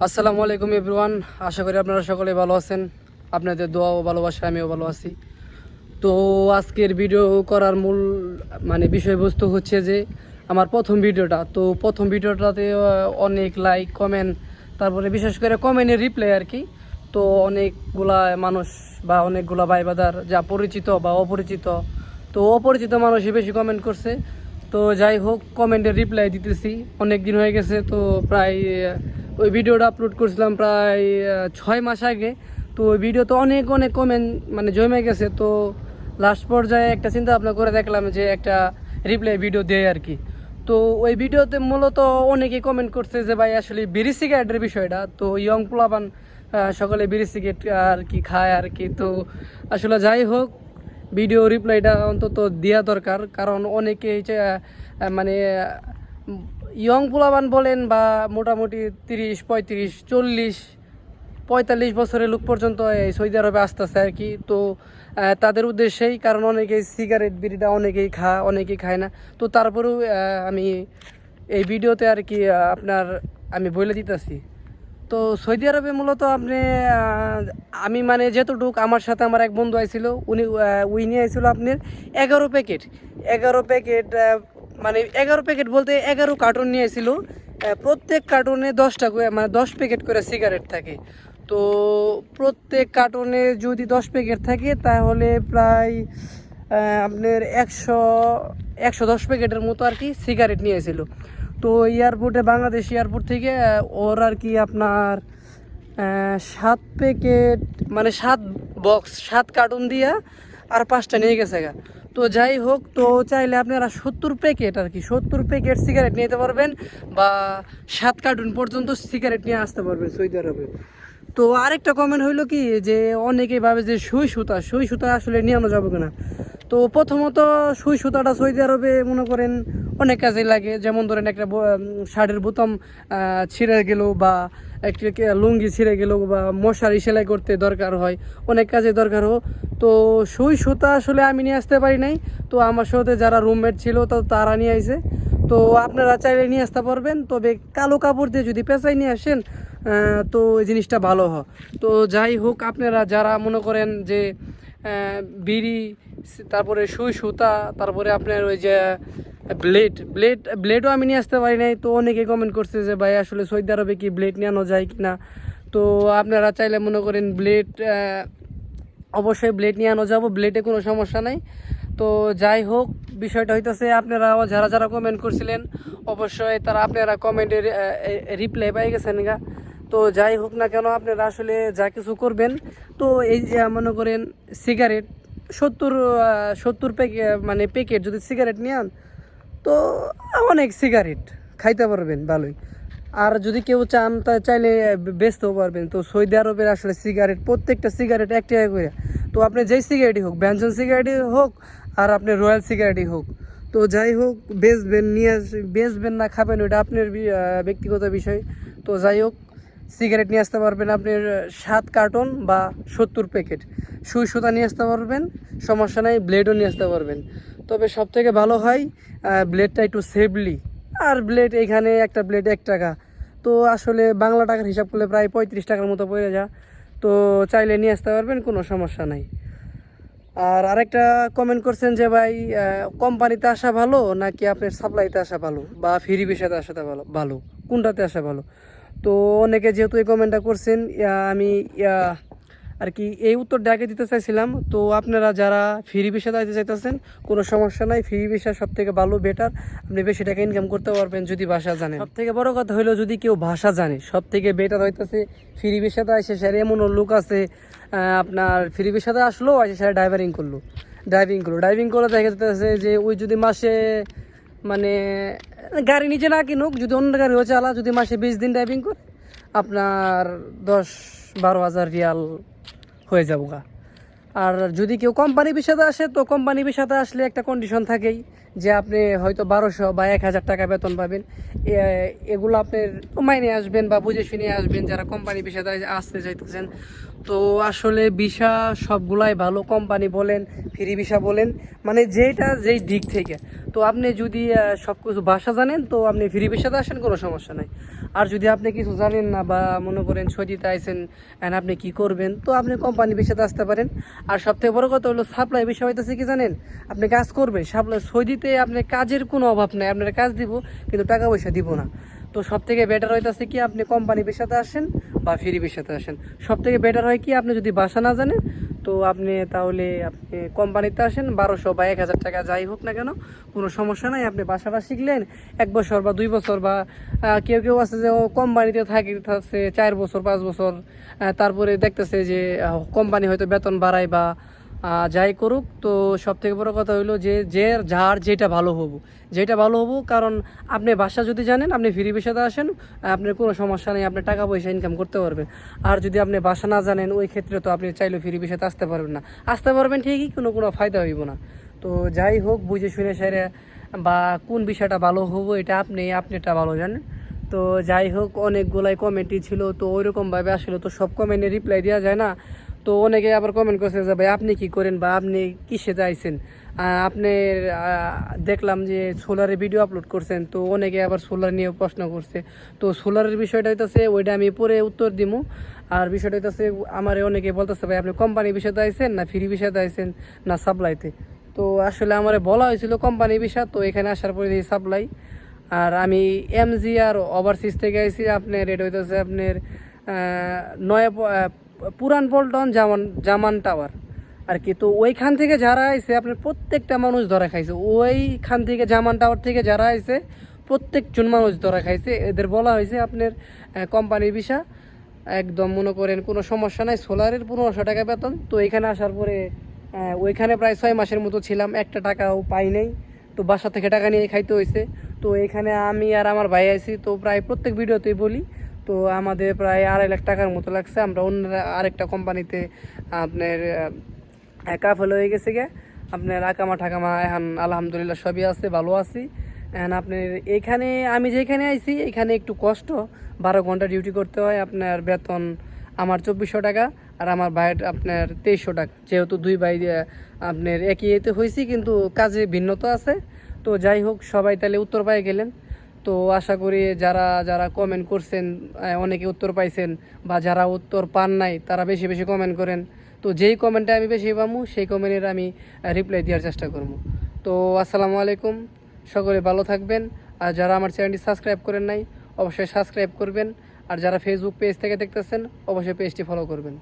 আসসালামু আলাইকুম এভরিওয়ান। আশা করি আপনারা সকলে ভালো আছেন। আপনাদের দোয়া ও ভালোবাসা আমিও ভালো আছি। তো আজকের ভিডিও করার মূল বিষয়বস্তু হচ্ছে যে আমার প্রথম ভিডিওটা। তো প্রথম ভিডিওটাতে অনেক লাইক কমেন্ট, তারপরে বিশেষ করে কমেন্টের রিপ্লাই আর কি। তো অনেকগুলা মানুষ বা অনেকগুলা ভাই বাদার যা পরিচিত বা অপরিচিত, তো অপরিচিত মানুষই বেশি কমেন্ট করছে। তো যাই হোক, কমেন্টের রিপ্লাই দিতেছি। অনেক দিন হয়ে গেছে, তো প্রায় ওই ভিডিওটা আপলোড করছিলাম প্রায় 6 মাস আগে। তো ওই ভিডিওতে অনেক অনেক কমেন্ট জমে গেছে। তো লাস্ট পর্যায়ে একটা চিন্তা ভাবনা করে দেখলাম যে একটা রিপ্লাই ভিডিও দেয় আর কি। তো ওই ভিডিওতে মূলত অনেকে কমেন্ট করছে যে ভাই আসলে বিড়ি সিগারেটের বিষয়টা, তো ইয়ং পোলাপান সকলে বিড়ি সিগারেট আর কি খায় আর কি। তো আসলে যাই হোক, ভিডিও রিপ্লাইটা অন্তত দেওয়া দরকার, কারণ অনেকেই মানে ইয়ং পোলাপান বলেন বা মোটামুটি 30, 35, 40, 45 বছরের লোক পর্যন্ত এই সৌদি আরবে আসতেছে আর কি। তো তাদের উদ্দেশ্যেই, কারণ অনেকেই সিগারেট বিড়িটা অনেকেই খায় না। তো তারপরেও আমি এই ভিডিওতে আর কি আমি বলে দিতেছি। তো সৌদি আরবে মূলত আমি যেতটুক আমার সাথে আমার এক বন্ধু আইছিল, উই নিয়ে আইছিল আপনার 11 প্যাকেট। 11 প্যাকেট 11 প্যাকেট বলতে 11 কার্টুন নিয়ে আইছিল। প্রত্যেক কার্টুনে 10টা করে 10 প্যাকেট করে সিগারেট থাকে। তো প্রত্যেক কার্টুনে যদি 10 প্যাকেট থাকে তাহলে প্রায় আপনার 110 প্যাকেটের মতো আর কি সিগারেট নিয়ে এসেছিলো। তো এয়ারপোর্টে, বাংলাদেশ এয়ারপোর্ট থেকে ওর আর কি আপনার 7 প্যাকেট 7 বক্স 7 কার্টুন দিয়া আর 5টা নিয়ে গেছে গা। তো যাই হোক, তো চাইলে আপনারা 70 প্যাকেট আর কি 70 প্যাকেট সিগারেট নিতে পারবেন, বা 7 কার্টুন পর্যন্ত সিগারেট নিয়ে আসতে পারবেন সৌদি আরবে। তো আরেকটা কমেন্ট হইলো কি, যে অনেকেই ভাবে যে সুই সুতা আসলে নিয়ে আনা যাবে কিনা। তো প্রথমত সুই সুতাটা সৌদি আরবে মনে করেন অনেক কাজে লাগে। যেমন ধরেন একটা শার্টের বোতাম ছিঁড়ে গেল, বা একটা লুঙ্গি ছিঁড়ে গেল, বা মশারি সেলাই করতে দরকার হয়, অনেক কাজে দরকার হয়। তো সুই সুতা আসলে আমি নিয়ে আসতে পারি নাই। তো আমার সাথে যারা রুমমেট ছিল তো তারা নিয়ে আইছে। তো আপনারা চাইলে নিয়ে আসতে পারবেন, তবে কালো কাপড় দিয়ে যদি পেঁচাই নিয়ে আসেন তো এই জিনিসটা ভালো হয়। তো যাই হোক, আপনারা যারা মনে করেন যে বিড়ি, তারপরে সুই সুতা, তারপরে আপনার ওই যে ব্লেডও আমি নিয়ে আসতে পারি নাই। তো অনেকে কমেন্ট করছে যে ভাই আসলে সৌদি আরবে কি ব্লেড নিয়ে আনা যায় কিনা। তো আপনারা চাইলে মনে করেন অবশ্যই ব্লেড নিয়ে আনা যাবো, ব্লেডে কোনো সমস্যা নাই। তো যাই হোক, বিষয়টা হইতেছে আপনারা যারা যারা কমেন্ট করছিলেন অবশ্যই আপনারা কমেন্টের রিপ্লাই পাই গেছেন গা। তো যাই হোক না কেন, আপনারা আসলে যা কিছু করবেন, তো এই যে মনে করেন সিগারেট 70 প্যাকেট যদি সিগারেট নিয়ে তো অনেক সিগারেট খাইতে পারবেন ভালোই। আর যদি কেউ চান তা চাইলে বেচতেও পারবেন। তো সৌদি আরবের আসলে সিগারেট, প্রত্যেকটা সিগারেট 1 টাকা করে। তো আপনি যেই সিগারেটই হোক, ব্যঞ্জন সিগারেটই হোক আর আপনি রয়্যাল সিগারেটই হোক, তো যাই হোক বেচবেন না খাবেন ওইটা আপনার ব্যক্তিগত বিষয়। তো যাই হোক, সিগারেট নিয়ে আসতে পারবেন আপনার 7 কার্টন বা 70 প্যাকেট। সুই সুতা নিয়ে আসতে পারবেন, সমস্যা নাই। ব্লেডও নিয়ে আসতে পারবেন, তবে সব থেকে ভালো হয় ব্লেডটা একটু সেফলি। আর ব্লেড এখানে একটা ব্লেড 1 টাকা। তো আসলে বাংলা টাকার হিসাব করলে প্রায় 35 টাকার মতো পড়ে যা। তো চাইলে নিয়ে আসতে পারবেন, কোনো সমস্যা নাই। আর আরেকটা কমেন্ট করছেন যে ভাই কোম্পানিতে আসা ভালো নাকি আপনার সাপ্লাইতে আসা ভালো, বা ফ্রি ভিসাতে আসাতে ভালো, কোনটাতে আসা ভালো। তো অনেকে যেহেতু এই কমেন্টটা করছেন, আমি আর কি এই উত্তরটা আগে দিতে চাইছিলাম। তো আপনারা যারা ফ্রি ভিসা দিতে চাইতেছেন, কোনো সমস্যা নাই, ফ্রি ভিসা সব থেকে ভালো, বেটার। আপনি বেশি টাকা ইনকাম করতে পারবেন যদি ভাষা জানেন। সব থেকে বড় কথা হলো যদি কেউ ভাষা জানে, সব থেকে বেটার হইতেছে ফ্রি ভিসাতে আসে স্যার। এমনও লোক আছে আপনার ফ্রি ভিসাতে আসলো, আসে স্যার ড্রাইভিং করলে দেখা যাচ্ছে যে ওই যদি মাসে মানে গাড়ি নিজে না কিনুক, যদি অন্য গাড়িও চালা, যদি মাসে 20 দিন ড্রাইভিং করে আপনার 10-12 হাজার রিয়াল হয়ে যাবো গা। আর যদি কেউ কোম্পানি ভিসাতে আসে, তো কোম্পানি ভিসাতে আসলে একটা কন্ডিশন থাকেই যে আপনি হয়তো 1200 বা 1000 টাকা বেতন পাবেন, এগুলো আপনার মাইনে আসবেন বা বুঝে শুনে আসবেন যারা কোম্পানি বিষয়ে আসতে চাইতেছেন। তো আসলে ভিসা সবগুলাই ভালো, কোম্পানি বলেন ফ্রি ভিসা বলেন, মানে যেটা যেই দিক থেকে। তো আপনি যদি সব কিছু ভাষা জানেন তো আপনি ফ্রি ভিসাতে আসেন, কোনো সমস্যা নাই। আর যদি আপনি কিছু জানেন না বা মনে করেন সৌদিতে আইসেন অ্যান্ড আপনি কি করবেন, তো আপনি কোম্পানি ভিসাতে আসতে পারেন। আর সবথেকে বড় কথা হলো সাপ্লাই বিষয় হইতেছে কি জানেন, আপনি কাজ করবেন সাপ্লাই সৌদিতে, আপনার কাজের কোনো অভাব নাই, আপনার কাজ দিব কিন্তু টাকা পয়সা দিব না। তো সব থেকে বেটার হইতেছে কি আপনি কোম্পানি পেশাতে আসেন বা ফ্রি পেশাতে আসেন। সব থেকে বেটার হয় কি আপনি যদি ভাষা না জানেন তো আপনি তাহলে আপনি কোম্পানিতে আসেন, 1200 বা 1000 টাকা যাই হোক না কেন কোনো সমস্যা নাই। আপনি ভাষাটা শিখলেন 1 বছর বা 2 বছর, বা কেউ কেউ আছে যে ও কোম্পানিতে থাকছে 4 বছর 5 বছর, তারপরে দেখতেছে যে কোম্পানি হয়তো বেতন বাড়ায় বা যাই করুক। তো সব থেকে বড় কথা হইলো যে যে যার যেটা ভালো হবো, যেটা ভালো হবো, কারণ আপনি ভাষা যদি জানেন আপনি ফ্রি ভিসাতে আসেন, আপনার কোনো সমস্যা নেই, আপনি টাকা পয়সা ইনকাম করতে পারবেন। আর যদি আপনি ভাষা না জানেন ওই ক্ষেত্রে তো আপনি চাইলে ফ্রি ভিসাতে আসতে পারবেন না, আসতে পারবেন ঠিকই, কোনো ফায়দা হইব না। তো যাই হোক বুঝে শুনে সেরে বা কোন বিষয়টা ভালো হবো এটা আপনি এটা ভালো জানেন। তো যাই হোক অনেকগুলাই কমেন্টই ছিল, তো ওইরকমভাবে আসলে তো সব কমেন্টে রিপ্লাই দেওয়া যায় না। তো অনেকে আবার কমেন্ট করছে যে ভাই আপনি কি করেন বা আপনি কিসে যাইছেন, আপনি দেখলাম যে সোলারের ভিডিও আপলোড করছেন, তো অনেকে আবার সোলার নিয়ে প্রশ্ন করছে। তো সোলারের বিষয়টা হইতেছে ওইটা আমি পরে উত্তর দিব। আর বিষয়টা হইতেছে আমার অনেকে বলতেছে ভাই আপনি কোম্পানি বিষয়তে আইছেন না ফ্রি বিষয়তে আইছেন না সাপ্লাইতে। তো আসলে আমার বলা হয়েছিল কোম্পানি বিষয়, তো এখানে আসার পরে এই সাপ্লাই। আর আমি এমজি আর ওভারসিজ থেকে আইছি আপনার, এটা হইতেছে আপনার পুরান পল্টন জামান টাওয়ার আর কি। তো ওইখান থেকে যারা আইছে আপনার প্রত্যেকটা মানুষ ধরা খাইছে, ওইখান থেকে জামান টাওয়ার থেকে যারা আইছে প্রত্যেকজন মানুষ ধরা খাইছে। এদের বলা হয়েছে আপনার কোম্পানির বিষয় একদম মনে করেন কোনো সমস্যা নাই, সোলারের 1500 টাকা বেতন। তো এখানে আসার পরে ওইখানে প্রায় 6 মাসের মতো ছিলাম, একটা টাকাও পাই নাই, তো বাসা থেকে টাকা নিয়ে খাইতে হয়েছে। তো এখানে আমি আর আমার ভাই আছি, তো প্রায় প্রত্যেক ভিডিওতেই বলি, তো আমাদের প্রায় 2.5 লাখ টাকার মতো লাগছে। আমরা অন্য আরেকটা কোম্পানিতে আপনার কাফেল হয়ে গেছে গে, আপনার আকামা ঠাকামা এখন আলহামদুলিল্লাহ সবই আছে, ভালো আছি। এখন আপনার এইখানে আমি যেখানে আইছি এখানে একটু কষ্ট, 12 ঘন্টা ডিউটি করতে হয়। আপনার বেতন আমার 2400 টাকা আর আমার ভাইয়ের আপনার 2300 টাকা, যেহেতু দুই ভাই আপনার একই এতে হয়েছি কিন্তু কাজে ভিন্নতা আছে। তো যাই হোক সবাই তাহলে উত্তর পাই গেলেন। তো আশা করি যারা যারা কমেন্ট করছেন অনেকে উত্তর পাইছেন, বা যারা উত্তর পান নাই তারা বেশি বেশি কমেন্ট করেন। তো যেই কমেন্টে আমি বেশি পাবো সেই কমেন্টের আমি রিপ্লাই দেওয়ার চেষ্টা করবো। তো আসসালামু আলাইকুম, সকলে ভালো থাকবেন। আর যারা আমার চ্যানেলটি সাবস্ক্রাইব করেন নাই অবশ্যই সাবস্ক্রাইব করবেন। আর যারা ফেসবুক পেজ থেকে দেখতেছেন অবশ্যই পেজটি ফলো করবেন।